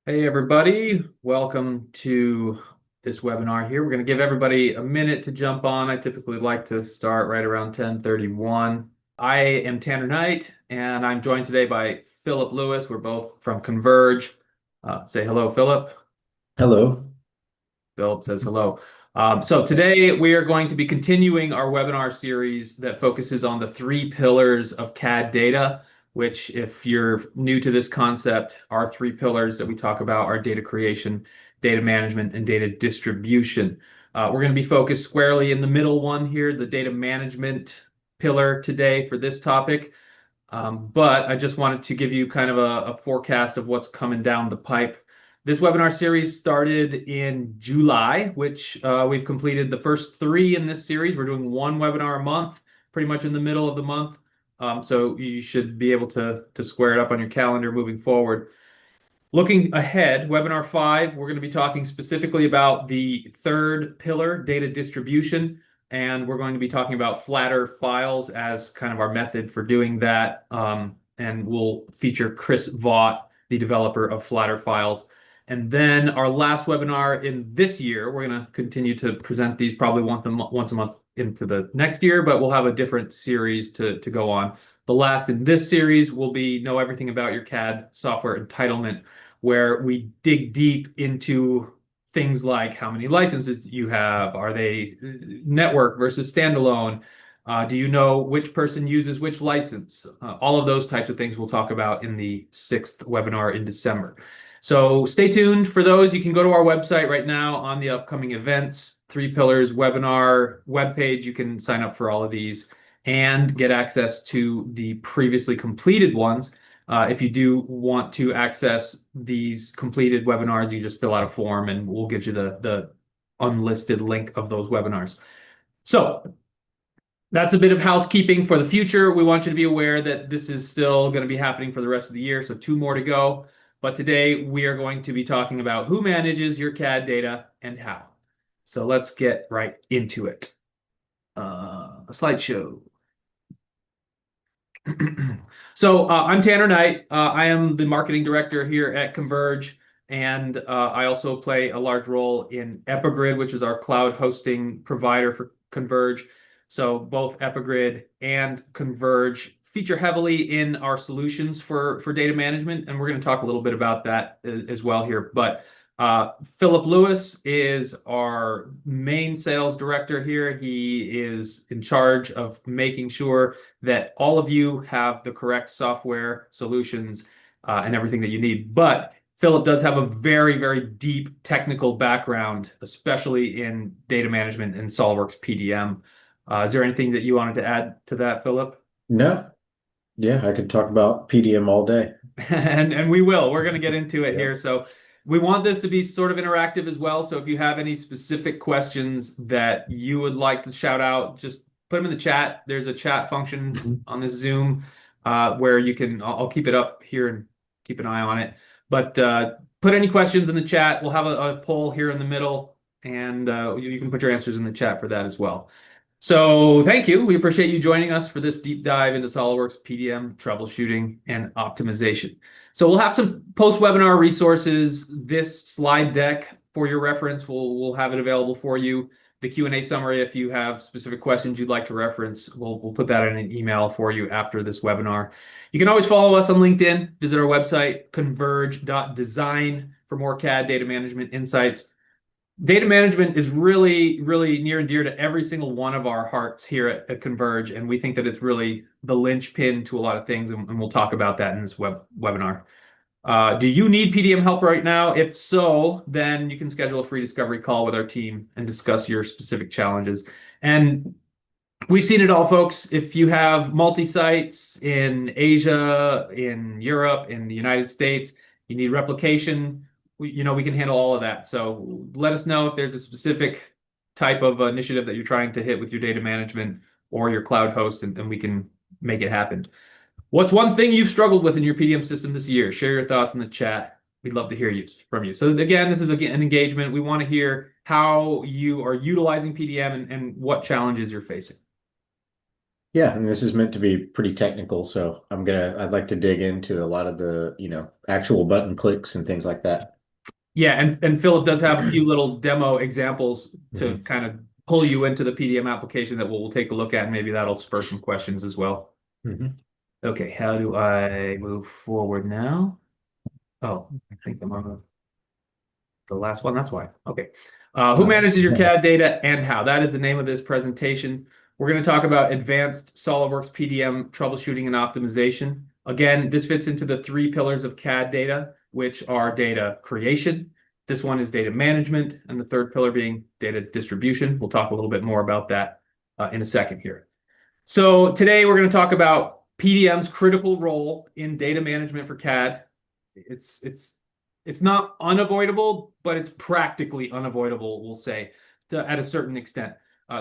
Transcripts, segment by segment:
Hey everybody, welcome to this webinar here. We're going to give everybody a minute to jump on. I typically like to start right around 10:31. I am Tanner Knight and I'm joined today by Phillip Lewis. We're both from Converge. Say hello, Phillip. Hello. Phillip says hello. So today we are going to be continuing our webinar series that focuses on the three pillars of CAD data, which, if you're new to this concept, our three pillars that we talk about are data creation, data management, and data distribution. We're going to be focused squarely in the middle one here, the data management pillar today for this topic. But I just wanted to give you kind of a forecast of what's coming down the pipe. This webinar series started in July, which we've completed the first three in this series. We're doing one webinar a month, pretty much in the middle of the month. So you should be able to square it up on your calendar moving forward. Looking ahead, webinar 5, we're going to be talking specifically about the third pillar, data distribution, and we're going to be talking about flatter files as kind of our method for doing that. And we'll feature Chris Vaught, the developer of flatter files. And then our last webinar in this year, we're going to continue to present these probably once a month into the next year, but we'll have a different series to go on. The last in this series will be Know Everything About Your CAD Software Entitlement, where we dig deep into things like how many licenses you have. Are they network versus standalone? Do you know which person uses which license? All of those types of things we'll talk about in the 6th webinar in December. So stay tuned for those. You can go to our website right now on the upcoming events, Three Pillars webinar webpage. You can sign up for all of these and get access to the previously completed ones. If you do want to access these completed webinars, you just fill out a form and we'll get you the unlisted link of those webinars. So that's a bit of housekeeping for the future. We want you to be aware that this is still going to be happening for the rest of the year, so 2 more to go. But today we are going to be talking about who manages your CAD data and how. So let's get right into it. A slideshow. So I'm Tanner Knight. I am the marketing director here at Converge, and I also play a large role in Epigrid, which is our cloud hosting provider for Converge. So both Epigrid and Converge feature heavily in our solutions for data management, and we're going to talk a little bit about that as well here. But Phillip Lewis is our main sales director here. He is in charge of making sure that all of you have the correct software solutions and everything that you need. But Phillip does have a very, very deep technical background, especially in data management and SOLIDWORKS PDM. Is there anything that you wanted to add to that, Phillip? No, yeah, I could talk about PDM all day. And we will. We're going to get into it Yeah. here. So we want this to be sort of interactive as well. So if you have any specific questions that you would like to shout out, just put them in the chat. There's a chat function Mhm. on this Zoom where you can. I'll keep it up here and keep an eye on it. But put any questions in the chat. We'll have a poll here in the middle, and you can put your answers in the chat for that as well. So thank you. We appreciate you joining us for this deep dive into SOLIDWORKS PDM troubleshooting and optimization. So we'll have some post-webinar resources. This slide deck for your reference, we'll have it available for you. The Q&A summary, if you have specific questions you'd like to reference, we'll put that in an email for you after this webinar. You can always follow us on LinkedIn, visit our website, converge.design, for more CAD data management insights. Data management is really, really near and dear to every single one of our hearts here at Converge, and we think that it's really the linchpin to a lot of things, and we'll talk about that in this webinar. Do you need PDM help right now? If so, then you can schedule a free discovery call with our team and discuss your specific challenges. And we've seen it all, folks. If you have multi-sites in Asia, in Europe, in the United States, you need replication, we can handle all of that. So let us know if there's a specific type of initiative that you're trying to hit with your data management or your cloud host, and we can make it happen. What's one thing you've struggled with in your PDM system this year? Share your thoughts in the chat. We'd love to hear from you. So again, this is an engagement. We want to hear how you are utilizing PDM and what challenges you're facing. Yeah, and this is meant to be pretty technical, so I'd like to dig into a lot of the, actual button clicks and things like that. Yeah, and Philip does have a few little demo examples to Hmm. kind of pull you into the PDM application that we'll take a look at, and maybe that'll spur some questions as well. Hmm. Okay, how do I move forward now? Oh, I think I'm on the last one. That's why. Okay. Who manages your Yeah. CAD data and how? That is the name of this presentation. We're going to talk about advanced SolidWorks PDM troubleshooting and optimization. Again, this fits into the three pillars of CAD data, which are data creation. This one is data management, and the third pillar being data distribution. We'll talk a little bit more about that in a second here. So today we're going to talk about PDM's critical role in data management for CAD. It's it's it's not unavoidable, but it's practically unavoidable, we'll say, at a certain extent.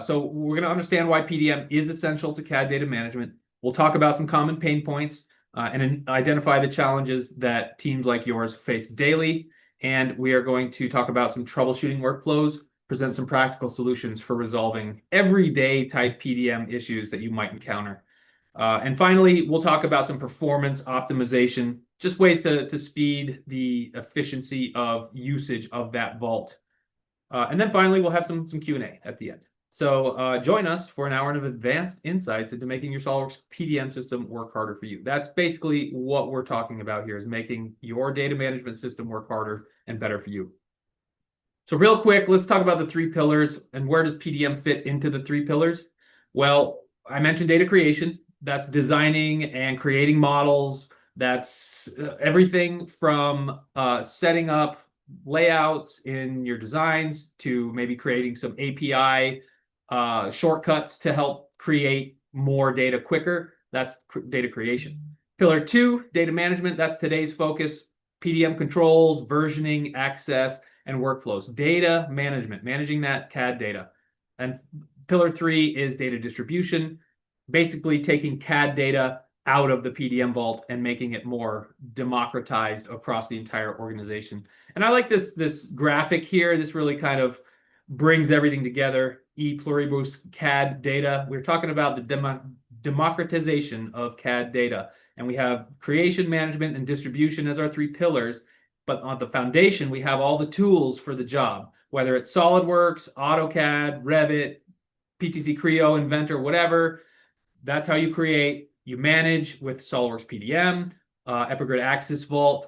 So we're going to understand why PDM is essential to CAD data management. We'll talk about some common pain points and identify the challenges that teams like yours face daily. And we are going to talk about some troubleshooting workflows, present some practical solutions for resolving everyday type PDM issues that you might encounter. And finally, we'll talk about some performance optimization, just ways to speed the efficiency of usage of that vault. And then finally, we'll have some Q&A at the end. So join us for an hour of advanced insights into making your SolidWorks PDM system work harder for you. That's basically what we're talking about here, is making your data management system work harder and better for you. So real quick, let's talk about the three pillars and where does PDM fit into the three pillars? Well, I mentioned data creation. That's designing and creating models. That's everything from setting up layouts in your designs to maybe creating some API shortcuts to help create more data quicker. That's data creation. Pillar two, data management. That's today's focus. PDM controls, versioning, access, and workflows. Data management, managing that CAD data. And pillar three is data distribution, basically taking CAD data out of the PDM vault and making it more democratized across the entire organization. And I like this graphic here. This really kind of brings everything together. E pluribus CAD data. We're talking about the democratization of CAD data. And we have creation, management, and distribution as our three pillars. But on the foundation, we have all the tools for the job, whether it's SolidWorks, AutoCAD, Revit, PTC Creo, Inventor, whatever. That's how you create. You manage with SolidWorks PDM. Epigrid Axis Vault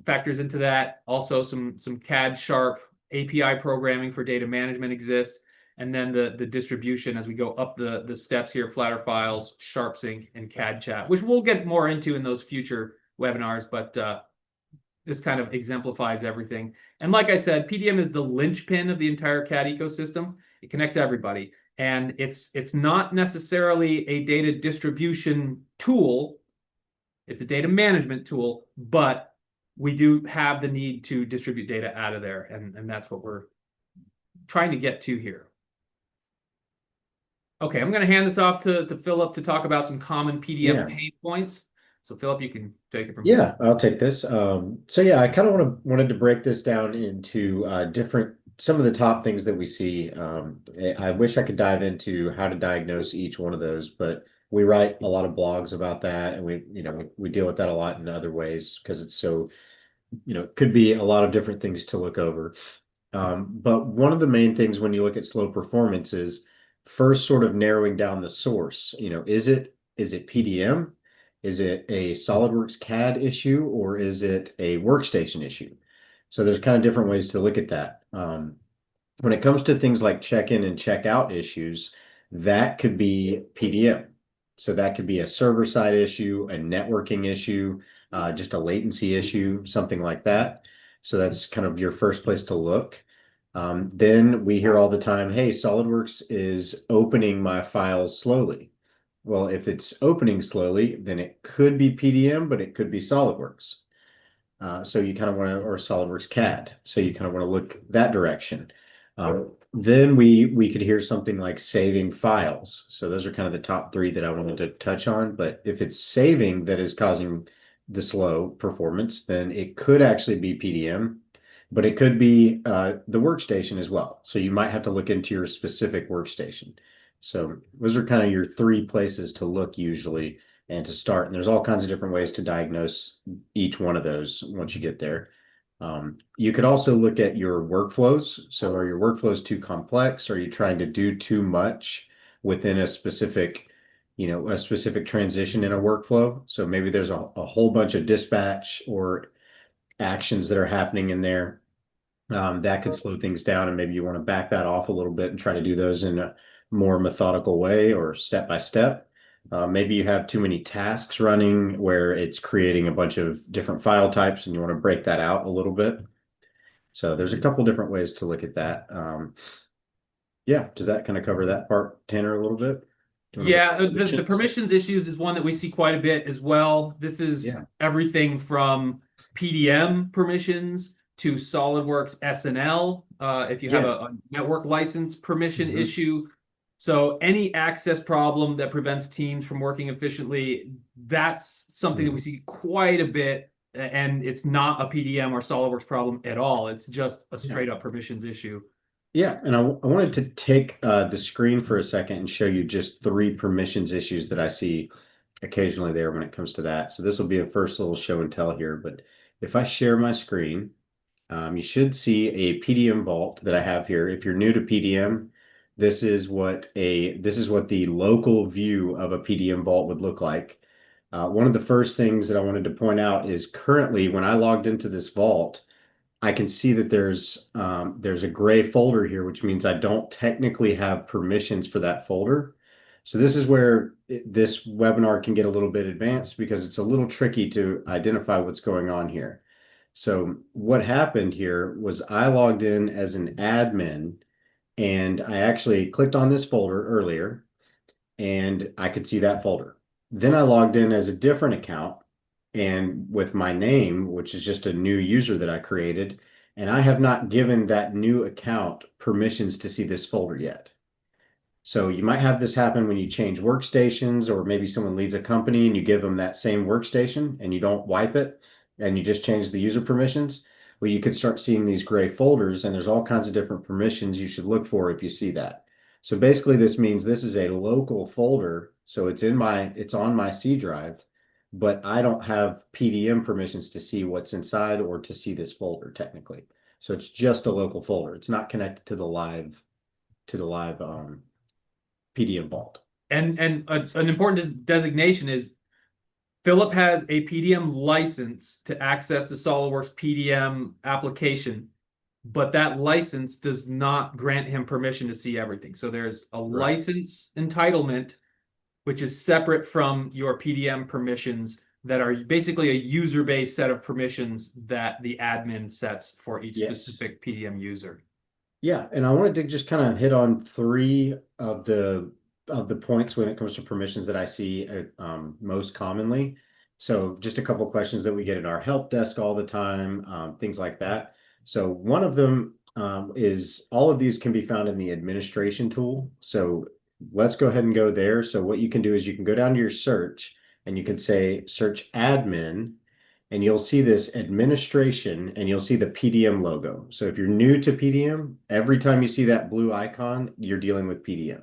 factors into that. Also, some CAD Sharp API programming for data management exists. And then the distribution as we go up the steps here, Flatter Files, SharpSync, and CAD Chat, which we'll get more into in those future webinars. But this kind of exemplifies everything. And like I said, PDM is the linchpin of the entire CAD ecosystem. It connects everybody. And it's not necessarily a data distribution tool. It's a data management tool, but we do have the need to distribute data out of there. And that's what we're trying to get to here. Okay, I'm going to hand this off to Philip to talk about some common PDM Yeah. pain points. So Philip, you can take it from here. Yeah, I'll take this. So yeah, I kind of wanted to break this down into different some of the top things that we see. I wish I could dive into how to diagnose each one of those, but we write a lot of blogs about that, and we deal with that a lot in other ways because it's so, it could be a lot of different things to look over. But one of the main things when you look at slow performance is first sort of narrowing down the source. Is it PDM? Is it a SolidWorks CAD issue or is it a workstation issue? So there's kind of different ways to look at that. When it comes to things like check-in and check-out issues, that could be PDM. So that could be a server-side issue, a networking issue, just a latency issue, something like that. So that's kind of your first place to look. Then we hear all the time, hey, SolidWorks is opening my files slowly. Well, if it's opening slowly, then it could be PDM, but it could be SolidWorks. So you kind of want to, or SolidWorks CAD. So you kind of want to look that direction. Then we could hear something like saving files. So those are kind of the top three that I wanted to touch on. But if it's saving that is causing the slow performance, then it could actually be PDM, but it could be the workstation as well. So you might have to look into your specific workstation. So those are kind of your three places to look usually and to start. And there's all kinds of different ways to diagnose each one of those once you get there. You could also look at your workflows. So are your workflows too complex? Are you trying to do too much within a specific, a specific transition in a workflow? So maybe there's a whole bunch of dispatch or actions that are happening in there that could slow things down, and maybe you want to back that off a little bit and try to do those in a more methodical way or step by step. Maybe you have too many tasks running where it's creating a bunch of different file types and you want to break that out a little bit. So there's a couple different ways to look at that. Yeah, does that kind of cover that part, Tanner, a little bit? Do you want to Yeah, go to the permissions? permissions issues is one that we see quite a bit as well. This is Yeah. everything from PDM permissions to SolidWorks SNL, if you have Yeah. a network license permission Hmm. issue. So any access problem that prevents teams from working efficiently, that's something that we Hmm. see quite a bit, and it's not a PDM or SolidWorks problem at all. It's just a Yeah. straight up permissions issue. Yeah, and I wanted to take the screen for a second and show you just three permissions issues that I see occasionally there when it comes to that. So this will be a first little show and tell here, but if I share my screen, you should see a PDM vault that I have here. If you're new to PDM, this is what the local view of a PDM vault would look like. One of the first things that I wanted to point out is currently when I logged into this vault, I can see that there's a gray folder here, which means I don't technically have permissions for that folder. So this is where this webinar can get a little bit advanced because it's a little tricky to identify what's going on here. So what happened here was I logged in as an admin and I actually clicked on this folder earlier and I could see that folder. Then I logged in as a different account and with my name, which is just a new user that I created, and I have not given that new account permissions to see this folder yet. So you might have this happen when you change workstations, or maybe someone leaves a company and you give them that same workstation and you don't wipe it and you just change the user permissions. Well, you could start seeing these gray folders, and there's all kinds of different permissions you should look for if you see that. So basically, this means this is a local folder. So it's on my C drive, but I don't have PDM permissions to see what's inside or to see this folder technically. So it's just a local folder. It's not connected to the live PDM vault. And an important designation is Phillip has a PDM license to access the SOLIDWORKS PDM application, but that license does not grant him permission to see everything. So there's a Right. license entitlement, which is separate from your PDM permissions that are basically a user-based set of permissions that the admin sets for each Yes. specific PDM user. Yeah, and I wanted to just kind of hit on three of the points when it comes to permissions that I see most commonly. So just a couple questions that we get at our help desk all the time, things like that. So one of them is all of these can be found in the administration tool. So let's go ahead and go there. So what you can do is you can go down to your search and you can say search admin and you'll see this administration and you'll see the PDM logo. So if you're new to PDM, every time you see that blue icon, you're dealing with PDM.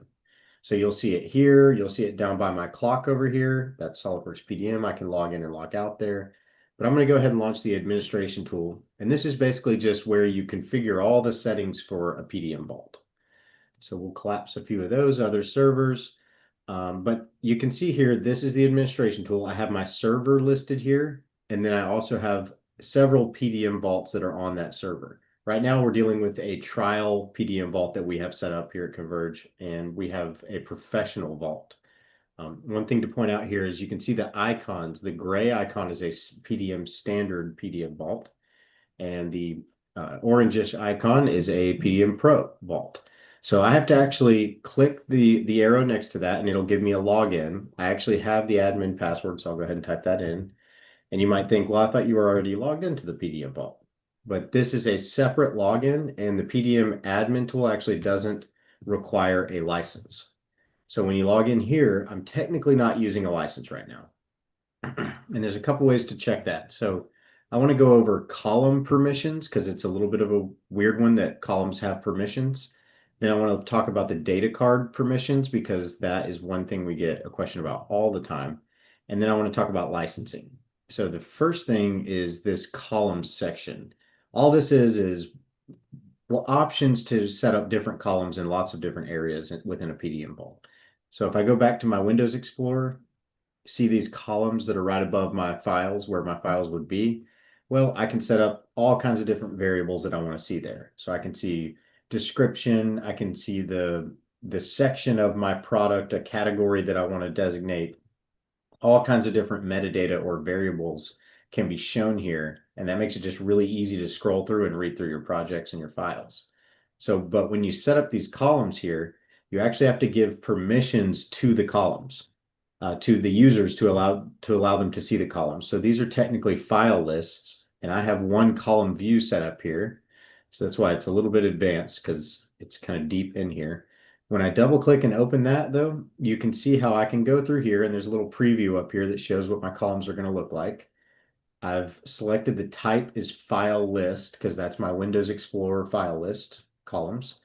So you'll see it here. You'll see it down by my clock over here. That's SolidWorks PDM. I can log in and log out there. But I'm going to go ahead and launch the administration tool. And this is basically just where you configure all the settings for a PDM vault. So we'll collapse a few of those other servers. But you can see here, this is the administration tool. I have my server listed here, and then I also have several PDM vaults that are on that server. Right now, we're dealing with a trial PDM vault that we have set up here at Converge, and we have a professional vault. One thing to point out here is you can see the icons. The gray icon is a PDM standard PDM vault, and the orangish icon is a PDM Pro vault. So I have to actually click the arrow next to that and it'll give me a login. I actually have the admin password, so I'll go ahead and type that in. And you might think, well, I thought you were already logged into the PDM vault. But this is a separate login, and the PDM admin tool actually doesn't require a license. So when you log in here, I'm technically not using a license right now. And there's a couple ways to check that. So I want to go over column permissions because it's a little bit of a weird one that columns have permissions. Then I want to talk about the data card permissions because that is one thing we get a question about all the time. And then I want to talk about licensing. So the first thing is this columns section. All this is well, options to set up different columns in lots of different areas within a PDM vault. So if I go back to my Windows Explorer, see these columns that are right above my files where my files would be. Well, I can set up all kinds of different variables that I want to see there. So I can see description, I can see the section of my product, a category that I want to designate. All kinds of different metadata or variables can be shown here, and that makes it just really easy to scroll through and read through your projects and your files. So, but when you set up these columns here, you actually have to give permissions to the columns, to the users to allow them to see the columns. So these are technically file lists, and I have one column view set up here. So that's why it's a little bit advanced because it's kind of deep in here. When I double click and open that though, you can see how I can go through here and there's a little preview up here that shows what my columns are going to look like. I've selected the type is file list because that's my Windows Explorer file list columns.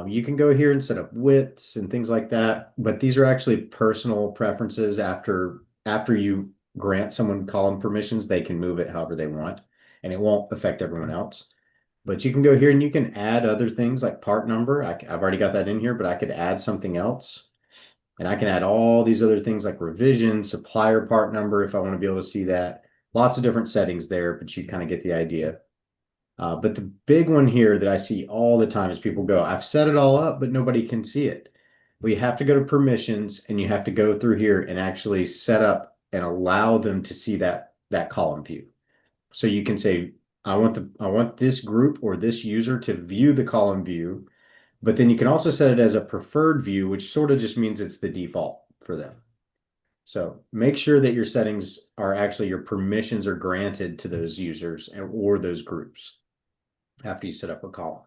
You can go here and set up widths and things like that, but these are actually personal preferences. After you grant someone column permissions, they can move it however they want, and it won't affect everyone else. But you can go here and you can add other things like part number. I've already got that in here, but I could add something else. And I can add all these other things like revision, supplier part number if I want to be able to see that. Lots of different settings there, but you kind of get the idea. But the big one here that I see all the time is people go, I've set it all up, but nobody can see it. Well, you have to go to permissions and you have to go through here and actually set up and allow them to see that column view. So you can say, I want this group or this user to view the column view, but then you can also set it as a preferred view, which sort of just means it's the default for them. So make sure that your settings are actually your permissions are granted to those users or those groups after you set up a column.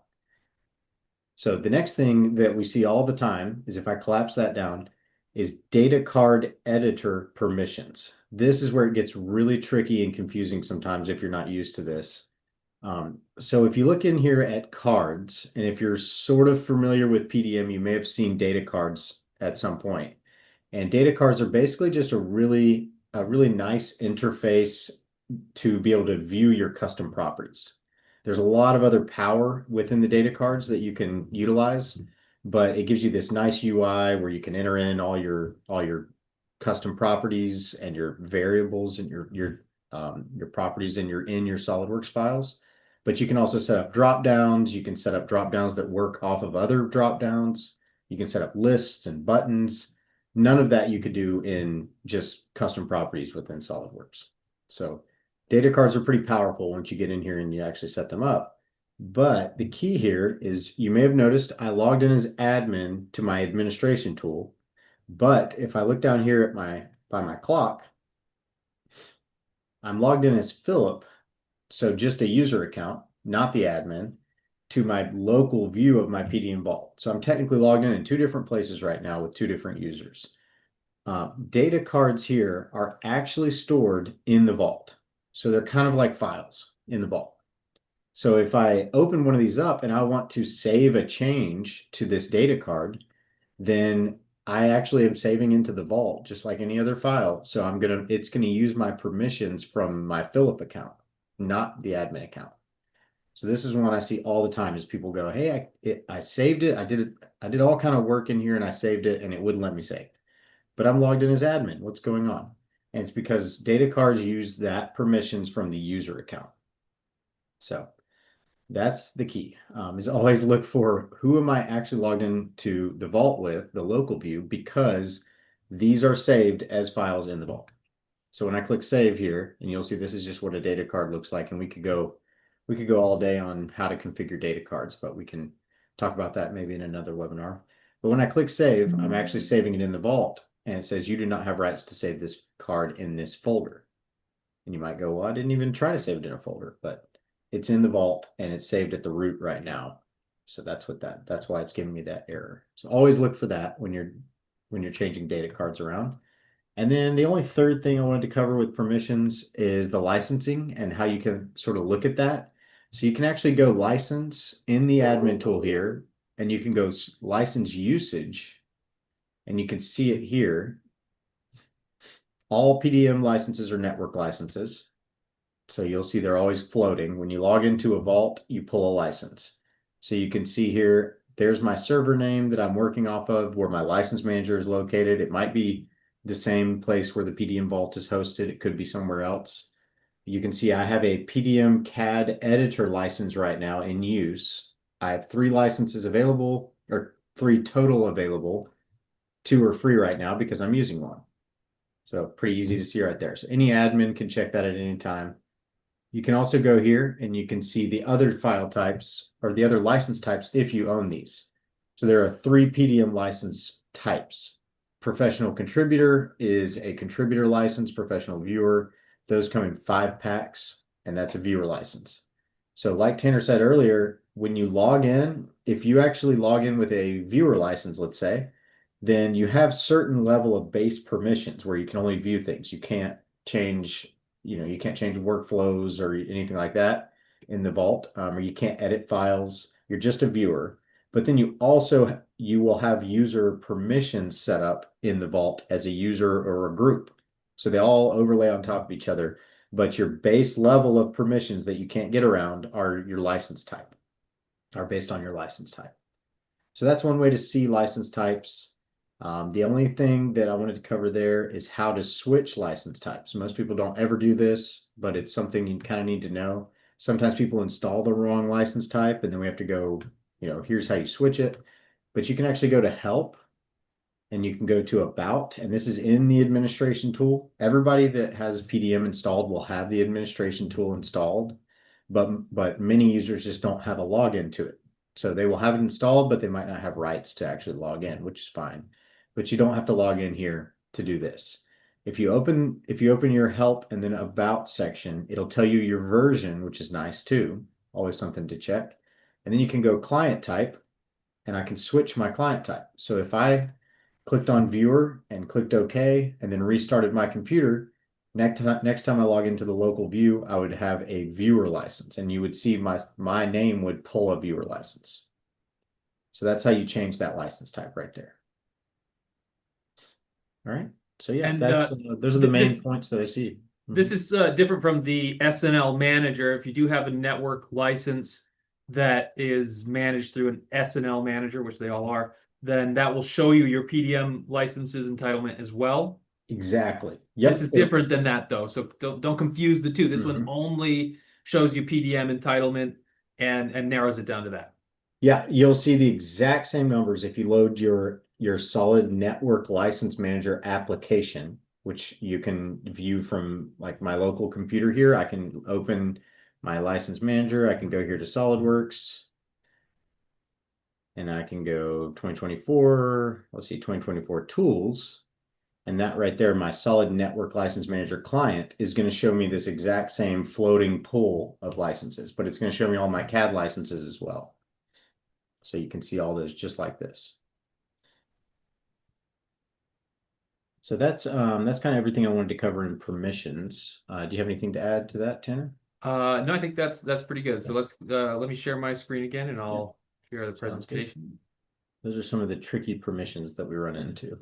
So the next thing that we see all the time is if I collapse that down is data card editor permissions. This is where it gets really tricky and confusing sometimes if you're not used to this. So if you look in here at cards, and if you're sort of familiar with PDM, you may have seen data cards at some point. And data cards are basically just a really nice interface to be able to view your custom properties. There's a lot of other power within the data cards that you can utilize, but it gives you this nice UI where you can enter in all your custom properties and your variables and your properties in your SolidWorks files. But you can also set up drop downs. You can set up drop downs that work off of other drop downs. You can set up lists and buttons. None of that you could do in just custom properties within SolidWorks. So data cards are pretty powerful once you get in here and you actually set them up. But the key here is you may have noticed I logged in as admin to my administration tool. But if I look down here at by my clock, I'm logged in as Phillip, so just a user account, not the admin, to my local view of my PDM vault. So I'm technically logged in two different places right now with two different users. Data cards here are actually stored in the vault. So they're kind of like files in the vault. So if I open one of these up and I want to save a change to this data card, then I actually am saving into the vault just like any other file. So it's gonna use my permissions from my Phillip account, not the admin account. So this is one I see all the time is people go, hey, I saved it. I did all kind of work in here and I saved it and it wouldn't let me save. But I'm logged in as admin. What's going on? And it's because data cards use that permissions from the user account. So that's the key, is always look for who am I actually logged into the vault with, the local view, because these are saved as files in the vault. So when I click save here, and you'll see this is just what a data card looks like, and we could go all day on how to configure data cards, but we can talk about that maybe in another webinar. But when I click save, I'm actually saving it in the vault, and it says you do not have rights to save this card in this folder. And you might go, well, I didn't even try to save it in a folder, but it's in the vault and it's saved at the root right now. So that's why it's giving me that error. So always look for that when you're changing data cards around. And then the only third thing I wanted to cover with permissions is the licensing and how you can sort of look at that. So you can actually go license in the admin tool here. and you can go license usage, and you can see it here. All PDM licenses are network licenses. So you'll see they're always floating. When you log into a vault, you pull a license. So you can see here, there's my server name that I'm working off of, where my license manager is located. It might be the same place where the PDM vault is hosted. It could be somewhere else. You can see I have a PDM CAD editor license right now in use. I have 3 licenses available, or 3 total available. 2 are free right now because I'm using one. So pretty easy to see right there. So any admin can check that at any time. You can also go here and you can see the other file types or the other license types if you own these. So there are 3 PDM license types. Professional contributor is a contributor license, professional viewer. Those come in 5 packs, and that's a viewer license. So like Tanner said earlier, when you log in, if you actually log in with a viewer license, let's say, then you have certain level of base permissions where you can only view things. You can't change, you can't change workflows or anything like that in the vault, or you can't edit files. You're just a viewer. But then you will have user permissions set up in the vault as a user or a group. So they all overlay on top of each other, but your base level of permissions that you can't get around are your license type, are based on your license type. So that's one way to see license types. The only thing that I wanted to cover there is how to switch license types. Most people don't ever do this, but it's something you kind of need to know. Sometimes people install the wrong license type, and then we have to go, here's how you switch it. But you can actually go to help, and you can go to about, and this is in the administration tool. Everybody that has PDM installed will have the administration tool installed, but many users just don't have a login to it. So they will have it installed, but they might not have rights to actually log in, which is fine. But you don't have to log in here to do this. If you open your help and then about section, it'll tell you your version, which is nice too. Always something to check. And then you can go client type, and I can switch my client type. So if I clicked on viewer and clicked OK and then restarted my computer, next time I log into the local view, I would have a viewer license, and you would see my name would pull a viewer license. So that's how you change that license type right there. All right. So yeah, And those are the main this points that I see. this is different from the SNL manager. If you do have a network license that is managed through an SNL manager, which they all are, then that will show you your PDM licenses entitlement as well. Exactly. This Yep. is different than that though, so don't confuse the two. This one only shows you PDM entitlement and narrows it down to that. Yeah, you'll see the exact same numbers if you load your solid network license manager application, which you can view from like my local computer here. I can open my license manager. I can go here to SolidWorks, and I can go 2024. Let's see, 2024 tools. And that right there, my solid network license manager client is going to show me this exact same floating pool of licenses, but it's going to show me all my CAD licenses as well. So you can see all those just like this. So that's kind of everything I wanted to cover in permissions. Do you have anything to add to that, Tanner? No, I think that's pretty good. So let me share my screen again and Yeah, I'll share the sounds good. presentation. Those are some of the tricky permissions that we run into.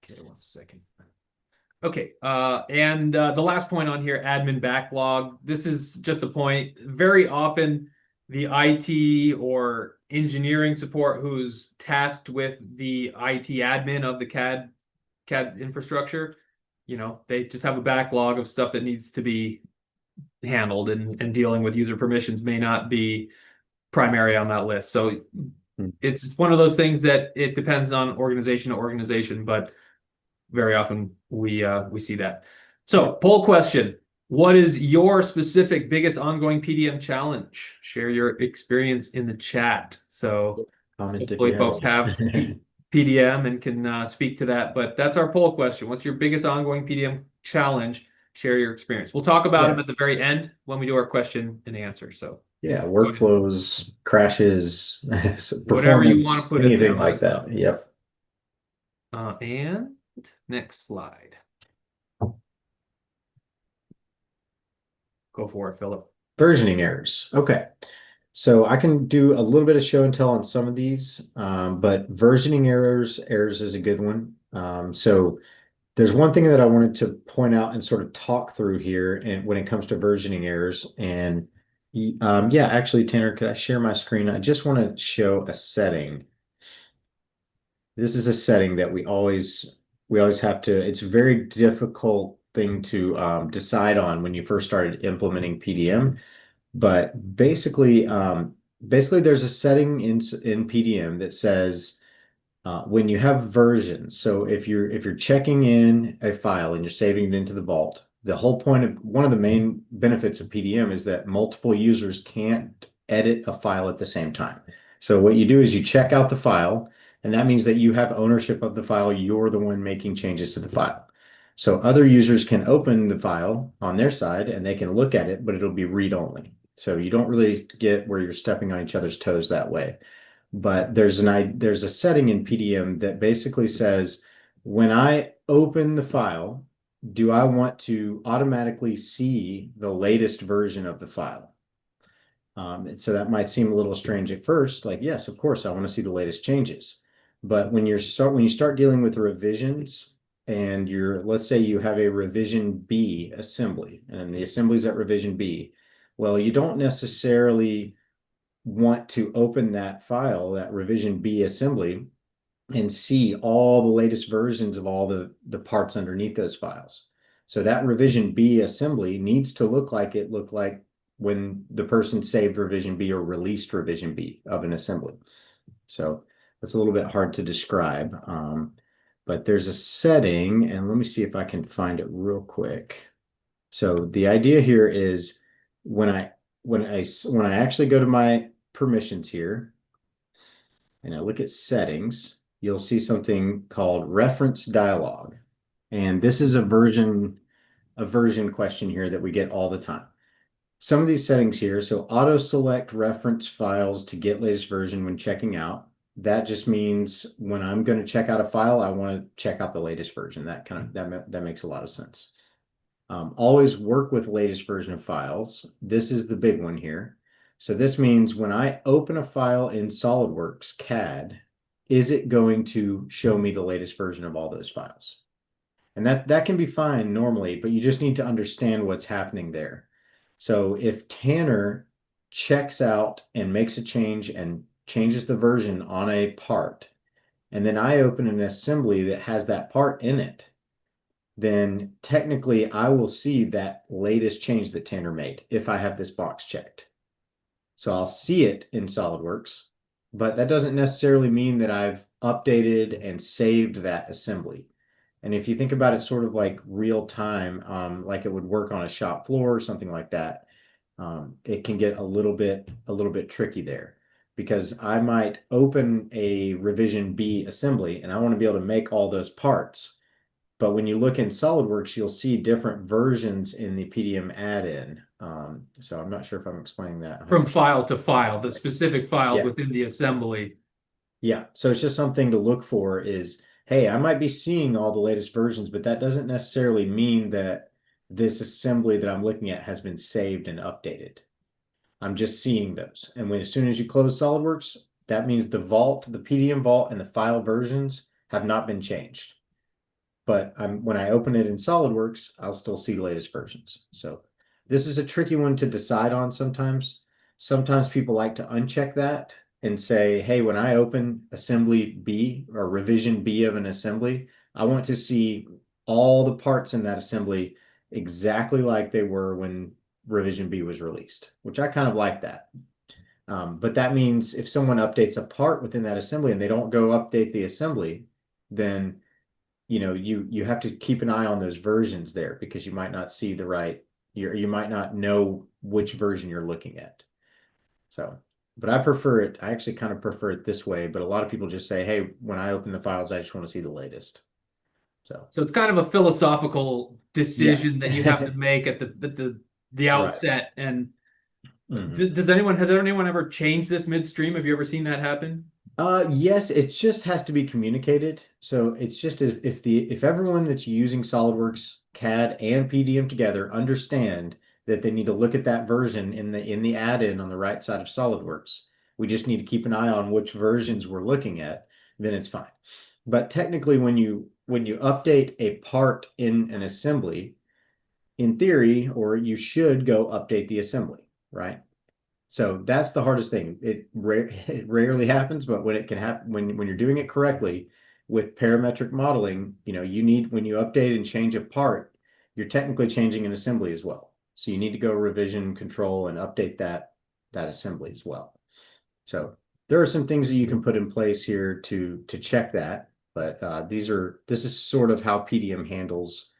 Okay, one second. Okay, and the last point on here, admin backlog. This is just a point. Very often, the IT or engineering support who's tasked with the IT admin of the CAD infrastructure, they just have a backlog of stuff that needs to be handled, and dealing with user permissions may not be primary on that list. So it's one of those things that it depends on organization to organization, but very often we see that. So poll question: what is your specific biggest ongoing PDM challenge? Share your experience in the chat. So Comment if you hopefully have folks have one. PDM and can speak to that. But that's our poll question. What's your biggest ongoing PDM challenge? Share your experience. We'll talk about them Yeah. at the very end when we do our question and answer. So Yeah, go ahead. workflows, crashes, Whatever you want to performance, put in there, anything let like us know. that. Yep. And next slide. Go for it, Philip. Versioning errors. Okay. So I can do a little bit of show and tell on some of these, but versioning errors is a good one. So there's one thing that I wanted to point out and sort of talk through here, and when it comes to versioning errors, and yeah, actually, Tanner, could I share my screen? I just want to show a setting. This is a setting that we always have to. It's a very difficult thing to decide on when you first started implementing PDM. But basically, there's a setting in PDM that says when you have versions. So if you're checking in a file and you're saving it into the vault, the whole point of one of the main benefits of PDM is that multiple users can't edit a file at the same time. So what you do is you check out the file, and that means that you have ownership of the file. You're the one making changes to the file. So other users can open the file on their side and they can look at it, but it'll be read only. So you don't really get where you're stepping on each other's toes that way. But there's a setting in PDM that basically says when I open the file, do I want to automatically see the latest version of the file? And so that might seem a little strange at first, like, yes, of course, I want to see the latest changes. But when you start dealing with revisions and let's say you have a revision B assembly, and the assembly's at revision B, well, you don't necessarily want to open that file, that revision B assembly, and see all the latest versions of all the parts underneath those files. So that revision B assembly needs to look like it looked like when the person saved revision B or released revision B of an assembly. So that's a little bit hard to describe. But there's a setting, and let me see if I can find it real quick. So the idea here is when I when I actually go to my permissions here and I look at settings, you'll see something called reference dialog. And this is a version question here that we get all the time. Some of these settings here, so auto select reference files to get latest version when checking out. That just means when I'm going to check out a file, I want to check out the latest version. That makes a lot of sense. Always work with latest version of files. This is the big one here. So this means when I open a file in SolidWorks CAD, is it going to show me the latest version of all those files? And that can be fine normally, but you just need to understand what's happening there. So if Tanner checks out and makes a change and changes the version on a part, and then I open an assembly that has that part in it, then technically I will see that latest change that Tanner made if I have this box checked. So I'll see it in SolidWorks, but that doesn't necessarily mean that I've updated and saved that assembly. And if you think about it sort of like real time, like it would work on a shop floor or something like that, it can get a little bit tricky there because I might open a revision B assembly and I want to be able to make all those parts. But when you look in SolidWorks, you'll see different versions in the PDM add-in. So I'm not sure if I'm explaining that From 100%. file to file, the specific files Yeah, within the assembly. yeah. So it's just something to look for is, hey, I might be seeing all the latest versions, but that doesn't necessarily mean that this assembly that I'm looking at has been saved and updated. I'm just seeing those. And as soon as you close SolidWorks, that means the vault, the PDM vault, and the file versions have not been changed. But when I open it in SolidWorks, I'll still see latest versions. So this is a tricky one to decide on sometimes. Sometimes people like to uncheck that and say, hey, when I open assembly B or revision B of an assembly, I want to see all the parts in that assembly exactly like they were when revision B was released, which I kind of like that. But that means if someone updates a part within that assembly and they don't go update the assembly, then you have to keep an eye on those versions there because you might not see the right, you might not know which version you're looking at. So, but I prefer it. I actually kind of prefer it this way, but a lot of people just say, hey, when I open the files, I just want to see the latest. So, So it's kind of a philosophical yeah. decision that you have to make at the Right. outset. And Mhm. has anyone ever changed this midstream? Have you ever seen that happen? Yes, it just has to be communicated. So it's just if everyone that's using SolidWorks CAD and PDM together understand that they need to look at that version in the add-in on the right side of SolidWorks. We just need to keep an eye on which versions we're looking at, then it's fine. But technically, when you update a part in an assembly, in theory, or you should go update the assembly, right? So that's the hardest thing. It rarely happens, but when it can happen, when you're doing it correctly with parametric modeling, you need when you update and change a part, you're technically changing an assembly as well. So you need to go revision control and update that assembly as well. So there are some things that you can put in place here to check that, but this is sort of how PDM handles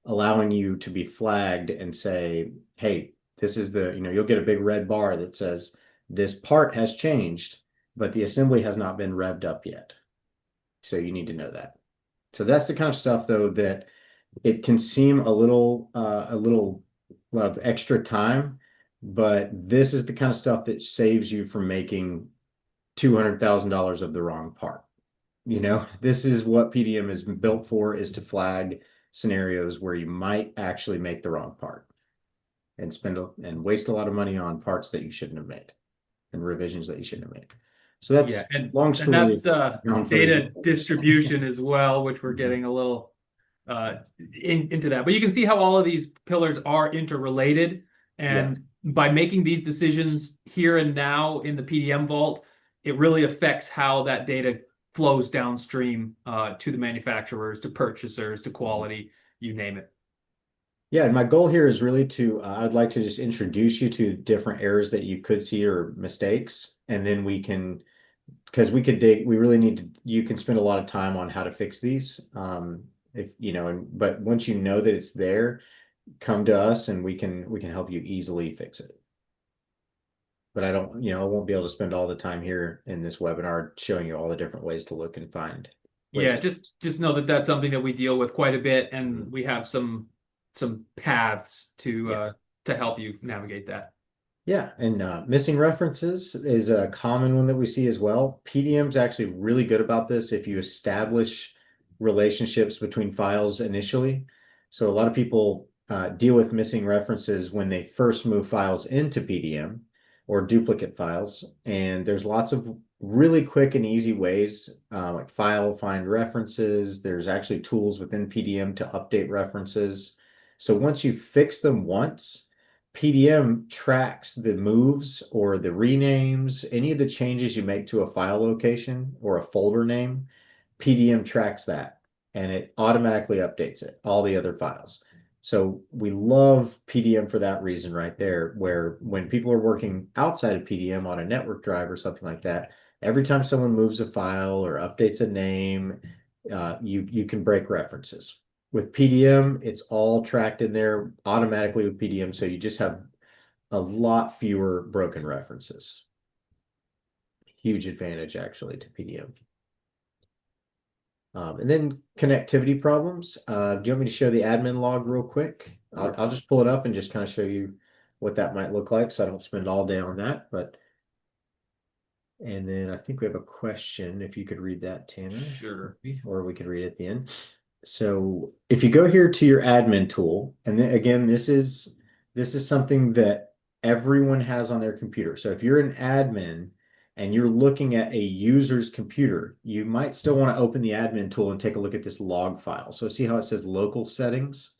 allowing you to be flagged and say, hey, this is you'll get a big red bar that says this part has changed, but the assembly has not been revved up yet. So you need to know that. So that's the kind of stuff though that it can seem a little of extra time, but this is the kind of stuff that saves you from making $200,000 of the wrong part. This is what PDM is built for, is to flag scenarios where you might actually make the wrong part and waste a lot of money on parts that you shouldn't have made and revisions that you shouldn't have made. So Yeah, that's and long and story that's on data version. distribution as well, which we're getting a little into that. But you can see how all of these pillars are interrelated, Yeah. and by making these decisions here and now in the PDM vault, it really affects how that data flows downstream to the manufacturers, to purchasers, to quality, you name it. Yeah, and my goal here is really I'd like to just introduce you to different errors that you could see or mistakes, and then because we really need you can spend a lot of time on how to fix these. But once you know that it's there, come to us and we can help you easily fix it. But I won't be able to spend all the time here in this webinar showing you all the different ways to look and find ways Yeah, to. just know that that's something that we deal with quite a bit, Mhm. and we have some paths Yeah. to help you navigate that. Yeah, and missing references is a common one that we see as well. PDM's actually really good about this if you establish relationships between files initially. So a lot of people deal with missing references when they first move files into PDM or duplicate files. And there's lots of really quick and easy ways, like file find references. There's actually tools within PDM to update references. So once you fix them once, PDM tracks the moves or the renames, any of the changes you make to a file location or a folder name. PDM tracks that and it automatically updates it, all the other files. So we love PDM for that reason right there, where when people are working outside of PDM on a network drive or something like that, every time someone moves a file or updates a name, you can break references. With PDM, it's all tracked in there automatically with PDM, so you just have a lot fewer broken references. Huge advantage actually to PDM. And then connectivity problems. Do you want me to show the admin log real quick? I'll just pull it up and just kind of show you what that might look like so I don't spend all day on that. And then I think we have a question, if you could read that, Tanner. Sure. Or we could read it at the end. So if you go here to your admin tool, and then again, this is something that everyone has on their computer. So if you're an admin and you're looking at a user's computer, you might still want to open the admin tool and take a look at this log file. So see how it says local settings,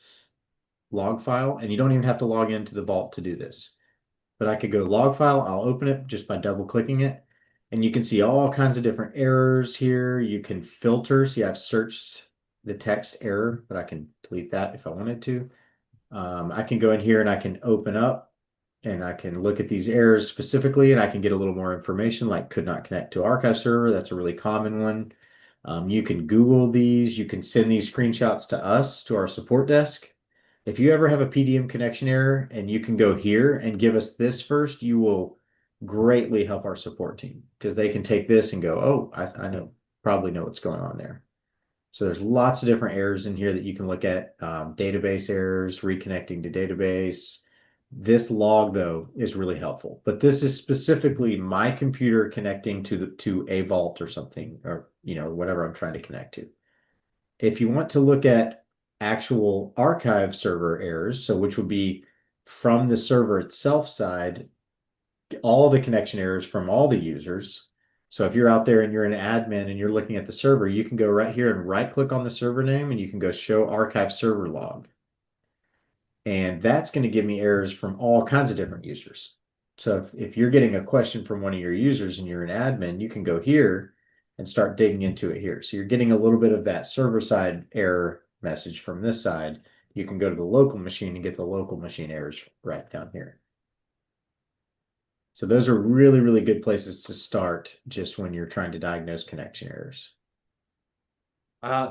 log file, and you don't even have to log into the vault to do this. But I could go log file, I'll open it just by double clicking it. And you can see all kinds of different errors here. You can filter. See, I've searched the text error, but I can delete that if I wanted to. I can go in here and I can open up and I can look at these errors specifically and I can get a little more information like could not connect to archive server. That's a really common one. You can Google these. You can send these screenshots to us, to our support desk. If you ever have a PDM connection error and you can go here and give us this first, you will greatly help our support team because they can take this and go, oh, I probably know what's going on there. So there's lots of different errors in here that you can look at. Database errors, reconnecting to database. This log though is really helpful, but this is specifically my computer connecting to a vault or something, or whatever I'm trying to connect to. If you want to look at actual archive server errors, so which would be from the server itself side all the connection errors from all the users. So if you're out there and you're an admin and you're looking at the server, you can go right here and right click on the server name and you can go show archive server log. And that's going to give me errors from all kinds of different users. So if you're getting a question from one of your users and you're an admin, you can go here and start digging into it here. So you're getting a little bit of that server side error message from this side. You can go to the local machine and get the local machine errors right down here. So those are really, really good places to start just when you're trying to diagnose connection errors.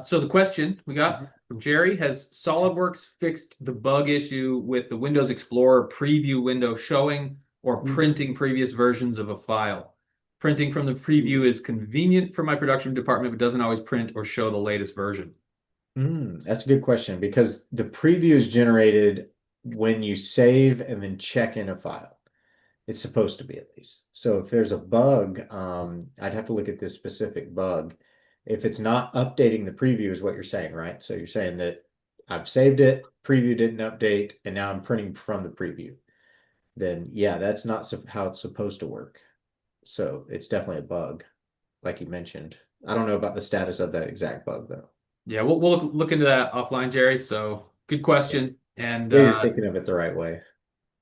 So the question we got from Jerry, has SolidWorks fixed the bug issue with the Windows Explorer preview window showing or printing previous versions of a file? Printing from the preview is convenient for my production department, but doesn't always print or show the latest version. That's a good question because the preview is generated when you save and then check in a file. It's supposed to be at least. So if there's a bug, I'd have to look at this specific bug. If it's not updating the preview is what you're saying, right? So you're saying that I've saved it, preview didn't update, and now I'm printing from the preview. Then yeah, that's not how it's supposed to work. So it's definitely a bug, like you mentioned. I don't know about the status of that exact bug though. Yeah, we'll look into that offline, Jerry. So good Yeah, question. And yeah, you're thinking of it the right way.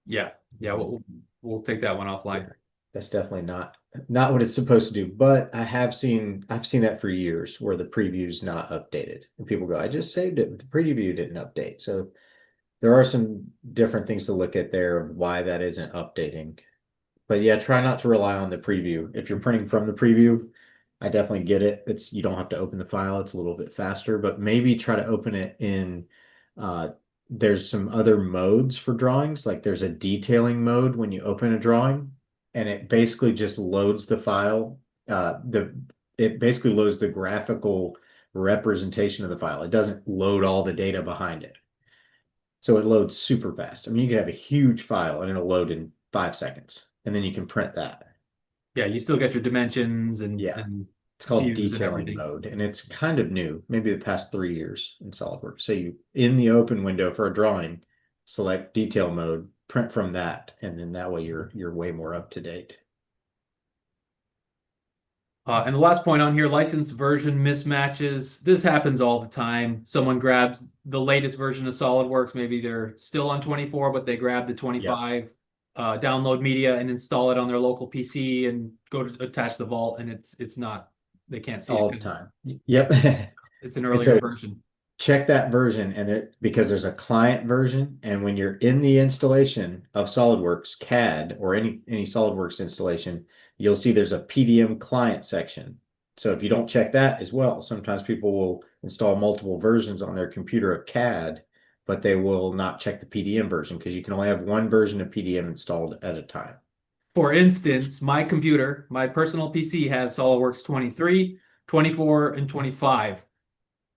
yeah, we'll take that one Yeah, offline. that's definitely not what it's supposed to do. But I've seen that for years where the preview's not updated. And people go, I just saved it, but the preview didn't update. So there are some different things to look at there of why that isn't updating. But yeah, try not to rely on the preview. If you're printing from the preview, I definitely get it. It's you don't have to open the file. It's a little bit faster, but maybe try to open it in uh there's some other modes for drawings. Like there's a detailing mode when you open a drawing, and it basically just loads the file. It basically loads the graphical representation of the file. It doesn't load all the data behind it. So it loads super fast. I mean, you can have a huge file and it'll load in 5 seconds, and then you can print that. Yeah, you still get your dimensions Yeah, and it's called views and detailing everything. mode, and it's kind of new, maybe the past 3 years in SolidWorks. So you, in the open window for a drawing, select detail mode, print from that, and then that way you're way more up to date. And the last point on here, license version mismatches. This happens all the time. Someone grabs the latest version of SolidWorks. Maybe they're still on 24, but they grab the Yep, 25, download media and install it on their local PC and go to attach the vault, and it's not. They can't see it all the because time. yeah, Yep. it's an And earlier so version. check that version and it because there's a client version, and when you're in the installation of SolidWorks CAD or any SolidWorks installation, you'll see there's a PDM client section. So if you don't check that as well, sometimes people will install multiple versions on their computer of CAD, but they will not check the PDM version because you can only have one version of PDM installed at a time. For instance, my computer, my personal PC has SolidWorks 23, 24, and 25.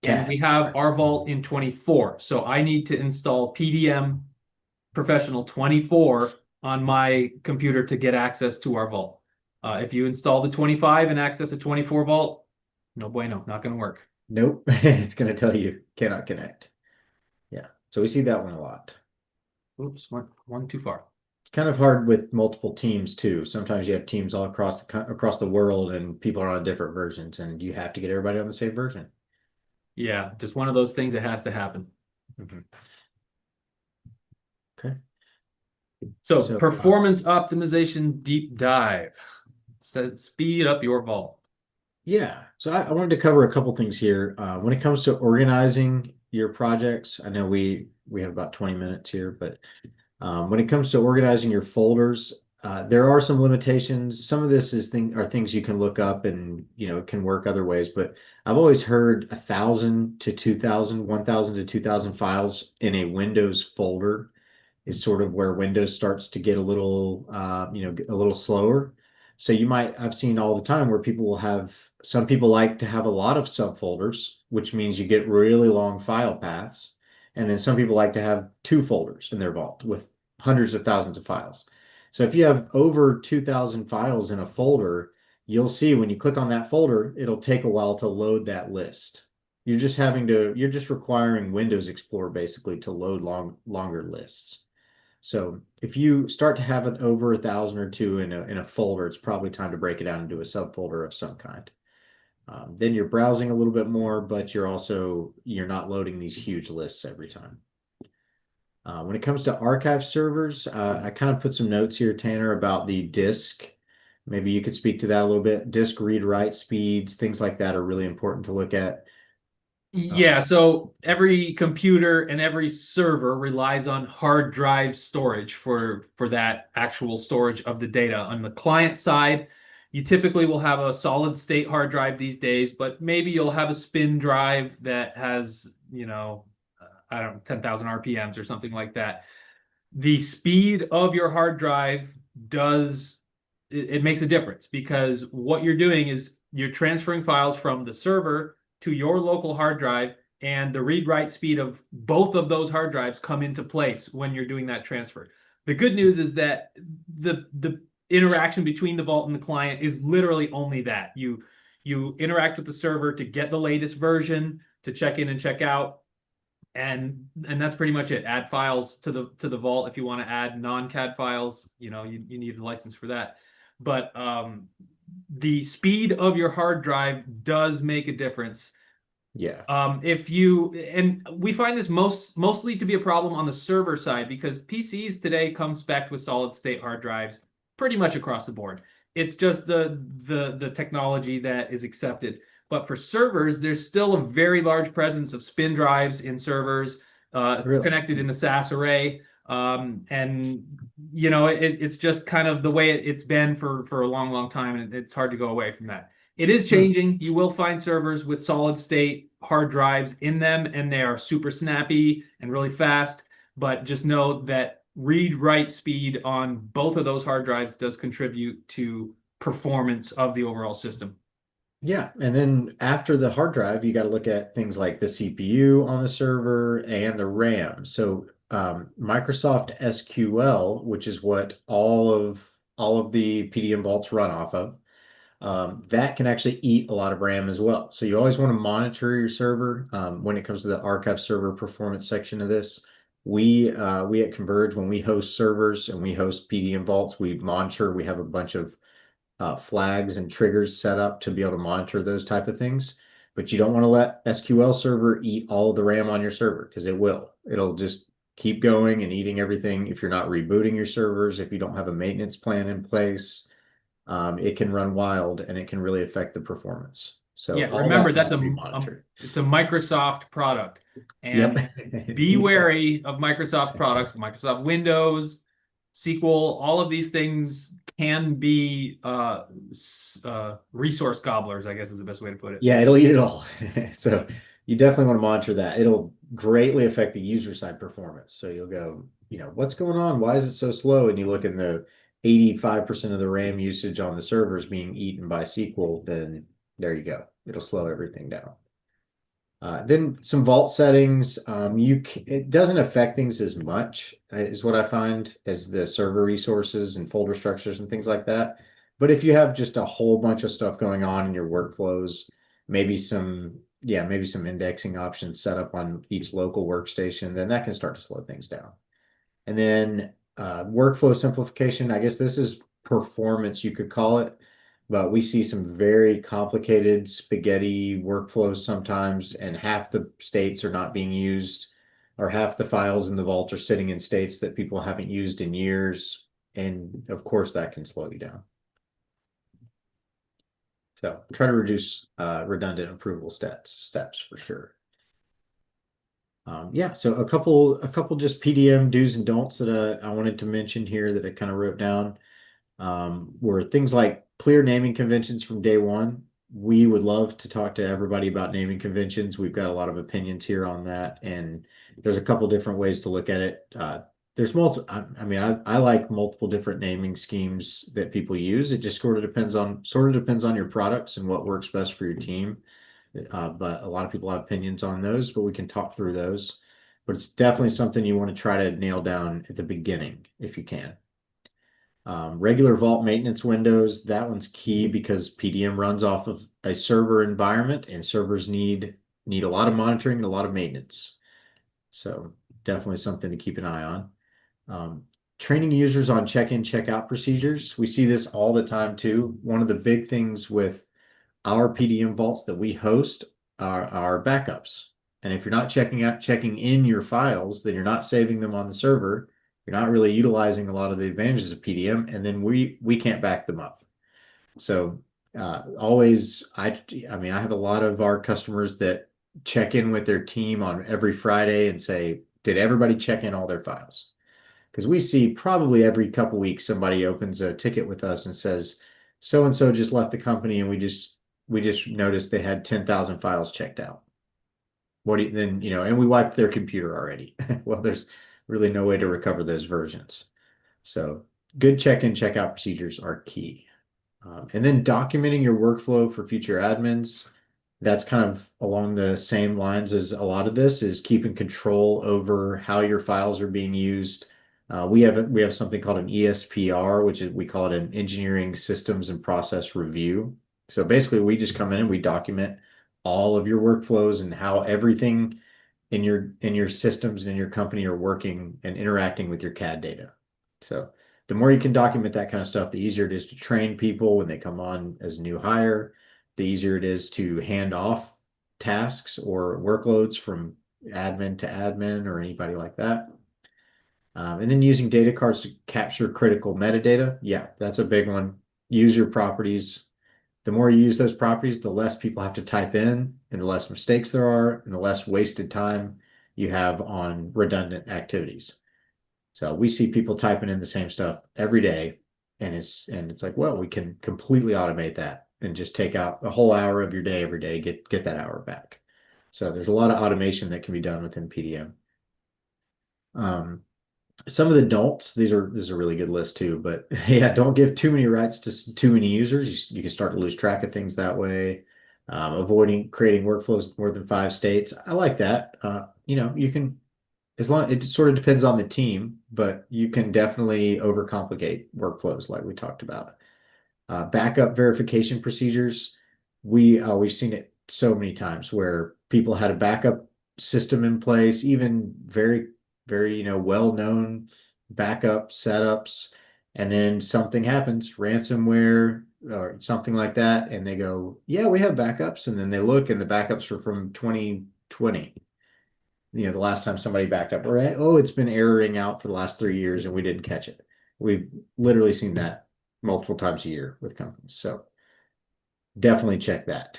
And we CAD. have our vault in 24. So I need to install PDM Professional 24 on my computer to get access to our vault. If you install the 25 and access a 24 vault, no bueno, not going to work. Nope. It's going to tell you cannot connect. Yeah. So we see that one a lot. Oops, one too far. Kind of hard with multiple teams too. Sometimes you have teams all across the world, and people are on different versions, and you have to get everybody on the same version. Yeah, just one of those things that has to happen. Mhm. Okay. So So performance optimization deep dive. Speed up your vault. yeah, so I wanted to cover a couple things here. When it comes to organizing your projects, I know we have about 20 minutes here, but when it comes to organizing your folders, there are some limitations. Some of this are things you can look up, and it can work other ways. But I've always heard 1,000 to 2,000, 1,000 to 2,000 files in a Windows folder is sort of where Windows starts to get a little, a little slower. So I've seen all the time where some people like to have a lot of subfolders, which means you get really long file paths. And then some people like to have two folders in their vault with hundreds of thousands of files. So if you have over 2,000 files in a folder, you'll see when you click on that folder, it'll take a while to load that list. You're just requiring Windows Explorer basically to load longer lists. So if you start to have it over 1,000 or two in a folder, it's probably time to break it down into a subfolder of some kind. Then you're browsing a little bit more, but you're not loading these huge lists every time. When it comes to archive servers, I kind of put some notes here, Tanner, about the disk. Maybe you could speak to that a little bit. Disk read write speeds, things like that are really important to look at. Yeah, so every computer and every server relies on hard drive storage for that actual storage of the data. On the client side, you typically will have a solid state hard drive these days, but maybe you'll have a spin drive that has, I don't know, 10,000 RPMs or something like that. The speed of your hard drive does it makes a difference because what you're doing is you're transferring files from the server to your local hard drive, and the read write speed of both of those hard drives come into place when you're doing that transfer. The good news is that the interaction between the vault and the client is literally only that. You interact with the server to get the latest version, to check in and check out, and that's pretty much it. Add files to the vault. If you want to add non-CAD files, you need a license for that. But the speed of your hard drive does make a difference. Yeah. If you and we find this mostly to be a problem on the server side because PCs today come spec'd with solid state hard drives pretty much across the board. It's just the technology that is accepted. But for servers, there's still a very large presence of spin drives in servers Really? connected in the SAS array. And it's just kind of the way it's been for a long, long time, and it's hard to go away from that. It is Hmm. changing. You will find servers with solid state hard drives in them, and they are super snappy and really fast. But just know that read write speed on both of those hard drives does contribute to performance of the overall system. Yeah, and then after the hard drive, you got to look at things like the CPU on the server and the RAM. So Microsoft SQL, which is what all of the PDM vaults run off of, that can actually eat a lot of RAM as well. So you always want to monitor your server when it comes to the archive server performance section of this. We at Converge, when we host servers and we host PDM vaults, we monitor. We have a bunch of flags and triggers set up to be able to monitor those type of things. But you don't want to let SQL server eat all of the RAM on your server because it will. It'll just keep going and eating everything if you're not rebooting your servers, if you don't have a maintenance plan in place. It can run wild and it can really affect the performance. So Yeah, all remember that needs that's to be monitored. it's a Microsoft product, Yep. and It be eats up. wary of Microsoft products, Microsoft Windows, SQL, all of these things can be resource gobblers, I guess is the best way to put it. Yeah, it'll eat it all. So you definitely want to monitor that. It'll greatly affect the user side performance. So you'll go, what's going on? Why is it so slow? And you look in the 85% of the RAM usage on the servers being eaten by SQL, then there you go. It'll slow everything down. Then some vault settings. It doesn't affect things as much, is what I find, as the server resources and folder structures and things like that. But if you have just a whole bunch of stuff going on in your workflows, maybe some indexing options set up on each local workstation, then that can start to slow things down. And then workflow simplification, I guess this is performance, you could call it, but we see some very complicated spaghetti workflows sometimes, and half the states are not being used, or half the files in the vault are sitting in states that people haven't used in years. And of course, that can slow you down. So try to reduce redundant approval steps for sure. Yeah, so a couple just PDM do's and don'ts that I wanted to mention here that I kind of wrote down were things like clear naming conventions from day one. We would love to talk to everybody about naming conventions. We've got a lot of opinions here on that, and there's a couple different ways to look at it. There's multiple. I mean, I like multiple different naming schemes that people use. It just sort of depends on your products and what works best for your team. But a lot of people have opinions on those, but we can talk through those. But it's definitely something you want to try to nail down at the beginning if you can. Regular vault maintenance windows, that one's key because PDM runs off of a server environment, and servers need a lot of monitoring and a lot of maintenance. So definitely something to keep an eye on. training users on check-in, check-out procedures. We see this all the time too. One of the big things with our PDM vaults that we host are backups. And if you're not checking in your files, then you're not saving them on the server. You're not really utilizing a lot of the advantages of PDM, and then we can't back them up. So always, I mean, I have a lot of our customers that check in with their team on every Friday and say, did everybody check in all their files? Because we see probably every couple weeks somebody opens a ticket with us and says, so and so just left the company and we just noticed they had 10,000 files checked out. What do you then, and we wiped their computer already. Well, there's really no way to recover those versions. So good check-in, check-out procedures are key. And then documenting your workflow for future admins. That's kind of along the same lines as a lot of this is keeping control over how your files are being used. We have something called an ESPR, which is we call it an engineering systems and process review. So basically, we just come in and we document all of your workflows and how everything in your systems and in your company are working and interacting with your CAD data. So the more you can document that kind of stuff, the easier it is to train people when they come on as a new hire, the easier it is to hand off tasks or workloads from admin to admin or anybody like that. And then using data cards to capture critical metadata. Yeah, that's a big one. Use your properties. The more you use those properties, the less people have to type in and the less mistakes there are and the less wasted time you have on redundant activities. So we see people typing in the same stuff every day and it's like, well, we can completely automate that and just take out a whole hour of your day every day, get that hour back. So there's a lot of automation that can be done within PDM. Some of the don'ts, these are this is a really good list too, but yeah, don't give too many rights to too many users. You can start to lose track of things that way. Avoiding creating workflows with more than 5 states. I like that. You can, as long it sort of depends on the team, but you can definitely overcomplicate workflows like we talked about. Backup verification procedures. We've seen it so many times where people had a backup system in place, even very, very, well-known backup setups, and then something happens, ransomware or something like that, and they go, yeah, we have backups, and then they look and the backups are from 2020. The last time somebody backed up, or oh, it's been erroring out for the last 3 years and we didn't catch it. We've literally seen that multiple times a year with companies. So definitely check that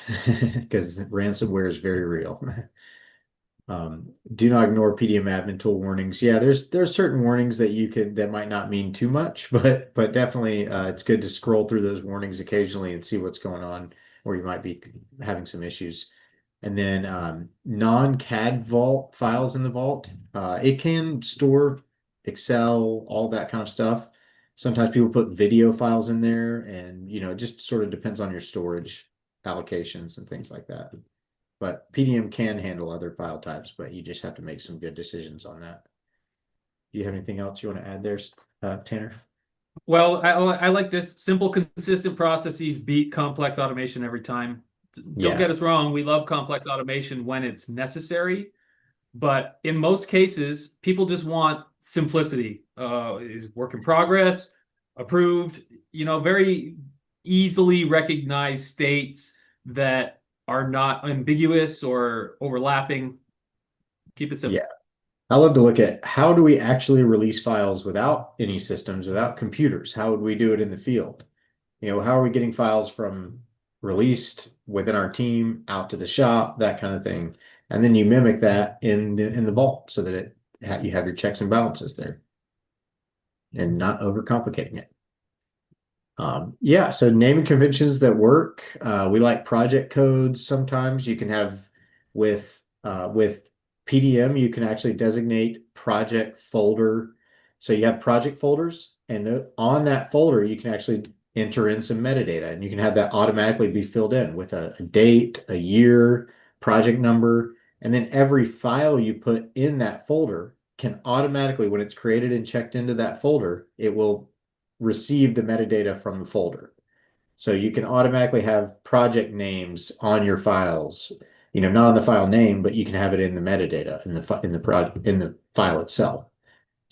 because ransomware is very real. Do not ignore PDM admin tool warnings. Yeah, there's certain warnings that might not mean too much, but definitely it's good to scroll through those warnings occasionally and see what's going on, or you might be having some issues. And then non-CAD vault files in the vault. It can store Excel, all that kind of stuff. Sometimes people put video files in there, and it just sort of depends on your storage allocations and things like that. But PDM can handle other file types, but you just have to make some good decisions on that. Do you have anything else you want to add there, Tanner? Well, I like this. Simple, consistent processes beat complex automation every time. Don't Yeah, get us wrong. We love complex automation when it's necessary, but in most cases, people just want simplicity. Is work in progress, approved, very easily recognized states that are not ambiguous or overlapping. Keep it simple. yeah. I love to look at how do we actually release files without any systems, without computers? How would we do it in the field? How are we getting files from released within our team out to the shop, that kind of thing. And then you mimic that in the vault so that you have your checks and balances there and not overcomplicating it. Yeah, so naming conventions that work. We like project codes. Sometimes you can have with PDM, you can actually designate project folder. So you have project folders, and on that folder, you can actually enter in some metadata, and you can have that automatically be filled in with a date, a year, project number, and then every file you put in that folder can automatically, when it's created and checked into that folder, it will receive the metadata from the folder. So you can automatically have project names on your files, not on the file name, but you can have it in the metadata in the file itself.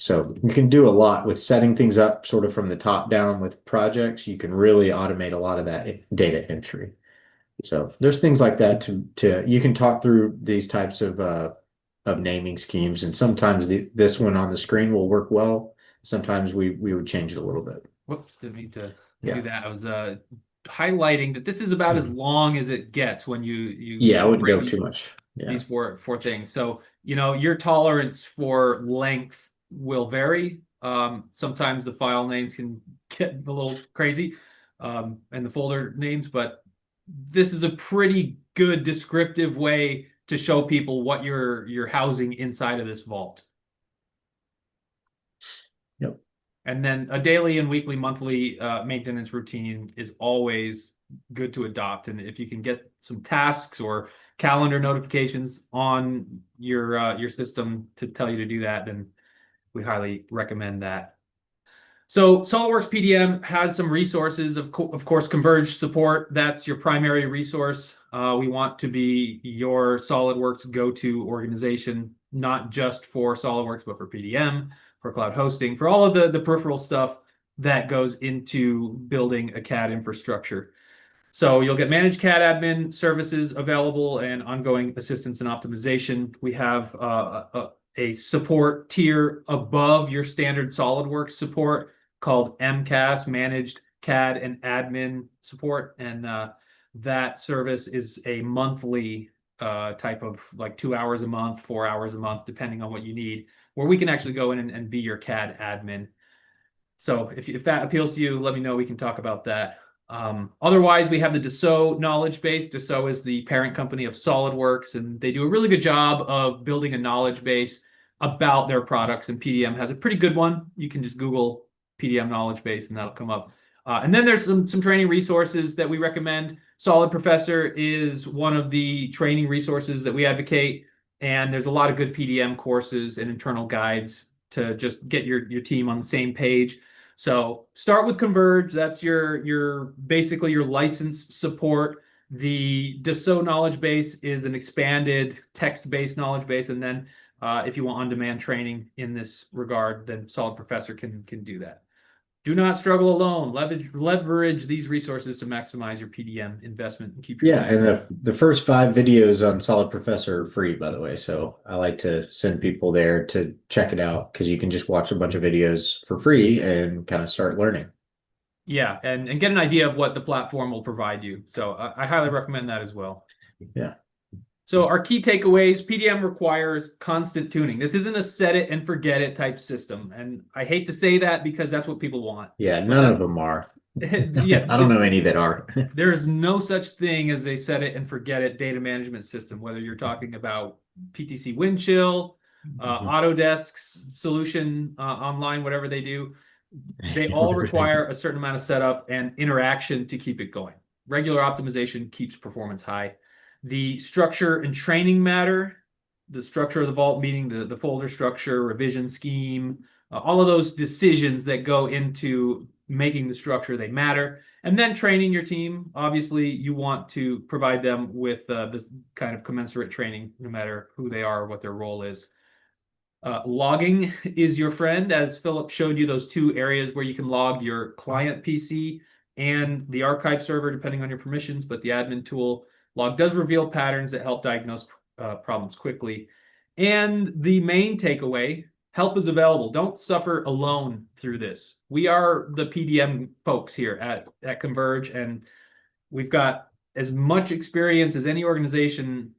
So you can do a lot with setting things up sort of from the top down with projects. You can really automate a lot of that data entry. So there's things like that to you can talk through these types of naming schemes, and sometimes this one on the screen will work well. Sometimes we would change it a little bit. Whoops, didn't mean to do Yeah. that. I was highlighting that this is about as Mhm. long as it gets when you Yeah, I wouldn't incorporate go too much. these Yeah. four things. So, your tolerance for length will vary. Sometimes the file names can get a little crazy, and the folder names, but this is a pretty good descriptive way to show people what you're housing inside of this vault. Yep. And then a daily and weekly, monthly maintenance routine is always good to adopt. And if you can get some tasks or calendar notifications on your system to tell you to do that, then we highly recommend that. So SolidWorks PDM has some resources, of course, Converge support. That's your primary resource. We want to be your SolidWorks go-to organization, not just for SolidWorks, but for PDM, for cloud hosting, for all of the peripheral stuff that goes into building a CAD infrastructure. So you'll get managed CAD admin services available and ongoing assistance and optimization. We have a support tier above your standard SolidWorks support called MCAS, Managed CAD and Admin Support. And that service is a monthly type of like 2 hours a month, 4 hours a month, depending on what you need, where we can actually go in and be your CAD admin. So if that appeals to you, let me know. We can talk about that. Otherwise, we have the Dassault knowledge base. Dassault is the parent company of SolidWorks, and they do a really good job of building a knowledge base about their products. And PDM has a pretty good one. You can just Google PDM knowledge base, and that'll come up. And then there's some training resources that we recommend. Solid Professor is one of the training resources that we advocate, and there's a lot of good PDM courses and internal guides to just get your team on the same page. So start with Converge. That's your basically your license support. The Dassault knowledge base is an expanded text-based knowledge base, and then if you want on-demand training in this regard, then Solid Professor can do that. Do not struggle alone. Leverage these resources to maximize your PDM investment and keep your Yeah, team. and the first 5 videos on Solid Professor are free, by the way. So I like to send people there to check it out because you can just watch a bunch of videos for free and kind of start learning. Yeah, and get an idea of what the platform will provide you. So I highly recommend that as well. Yeah. So our key takeaways, PDM requires constant tuning. This isn't a set it and forget it type system. And I hate to say that because that's what people want. Yeah, none of But them are. yeah, I don't know any that are. there's no such thing as a set it and forget it data management system, whether you're talking about PTC Windchill, Autodesk's solution online, whatever they do. They all require a certain amount of setup and interaction to keep it going. Regular optimization keeps performance high. The structure and training matter. The structure of the vault, meaning the folder structure, revision scheme, all of those decisions that go into making the structure, they matter. And then training your team. Obviously, you want to provide them with this kind of commensurate training, no matter who they are or what their role is. Logging is your friend, as Phillip showed you those 2 areas where you can log your client PC and the archive server, depending on your permissions, but the admin tool log does reveal patterns that help diagnose problems quickly. And the main takeaway, help is available. Don't suffer alone through this. We are the PDM folks here at Converge, and we've got as much experience as any organization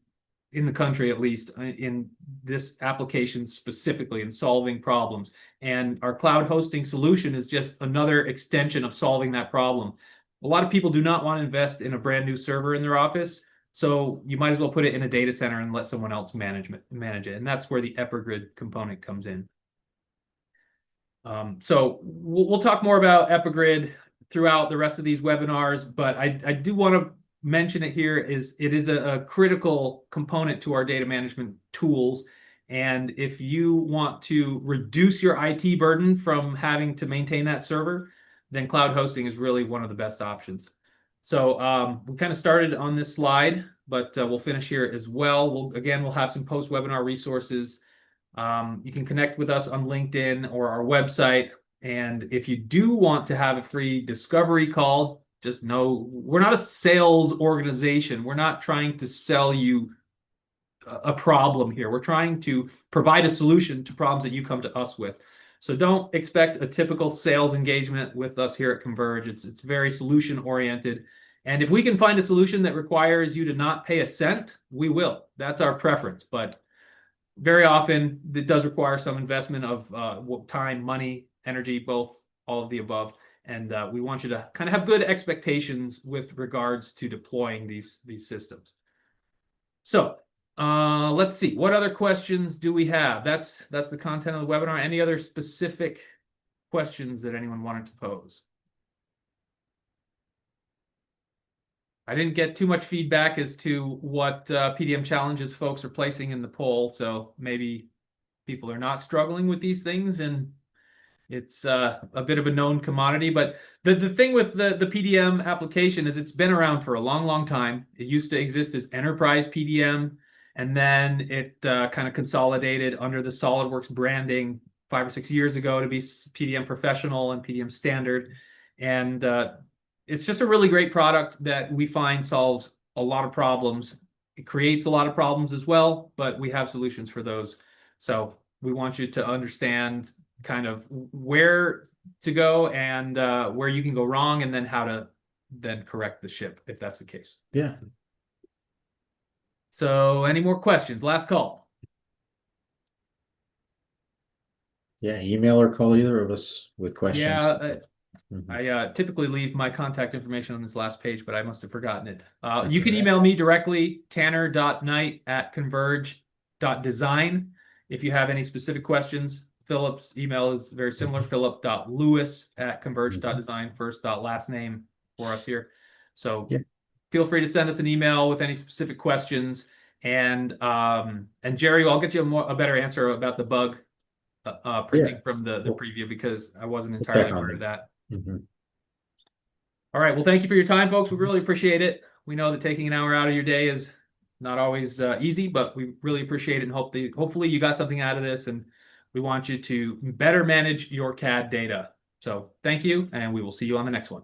in the country, at least in this application specifically in solving problems. And our cloud hosting solution is just another extension of solving that problem. A lot of people do not want to invest in a brand new server in their office. So you might as well put it in a data center and let someone else manage it. And that's where the EpiGrid component comes in. So we'll talk more about EpiGrid throughout the rest of these webinars, but I do want to mention it here is it is a critical component to our data management tools. And if you want to reduce your IT burden from having to maintain that server, then cloud hosting is really one of the best options. So we kind of started on this slide, but we'll finish here as well. We'll have some post-webinar resources You can connect with us on LinkedIn or our website. And if you do want to have a free discovery call, just know we're not a sales organization. We're not trying to sell you a problem here. We're trying to provide a solution to problems that you come to us with. So don't expect a typical sales engagement with us here at Converge. It's very solution oriented. And if we can find a solution that requires you to not pay a cent, we will. That's our preference. But very often it does require some investment of time, money, energy, both, all of the above. And we want you to kind of have good expectations with regards to deploying these systems. So let's see. What other questions do we have? That's the content of the webinar. Any other specific questions that anyone wanted to pose? I didn't get too much feedback as to what PDM challenges folks are placing in the poll, so maybe people are not struggling with these things and it's a bit of a known commodity. But the thing with the PDM application is it's been around for a long, long time. It used to exist as Enterprise PDM, and then it kind of consolidated under the SolidWorks branding 5 or 6 years ago to be PDM Professional and PDM Standard. And it's just a really great product that we find solves a lot of problems. It creates a lot of problems as well, but we have solutions for those. So we want you to understand kind of where to go and where you can go wrong, and then how to then correct the ship if that's the case. Yeah. So any more questions? Last call. Yeah, email or call either of us with questions. Yeah, I typically leave my contact information on this last page, but I must have forgotten it. You can email me directly, tanner.knight@converge.design. If you have any specific questions. Philip's email is very similar, philip.lewis@converge.design, first last name for us here. So feel free to send us an email with any specific questions. And Jerry, I'll get you a better answer about the bug printing from the preview, because I wasn't entirely aware of that. All right. Well, thank you for your time, folks. We really appreciate it. We know that taking an hour out of your day is not always easy, but we really appreciate it, and hopefully you got something out of this, and we want you to better manage your CAD data. So thank you, and we will see you on the next one.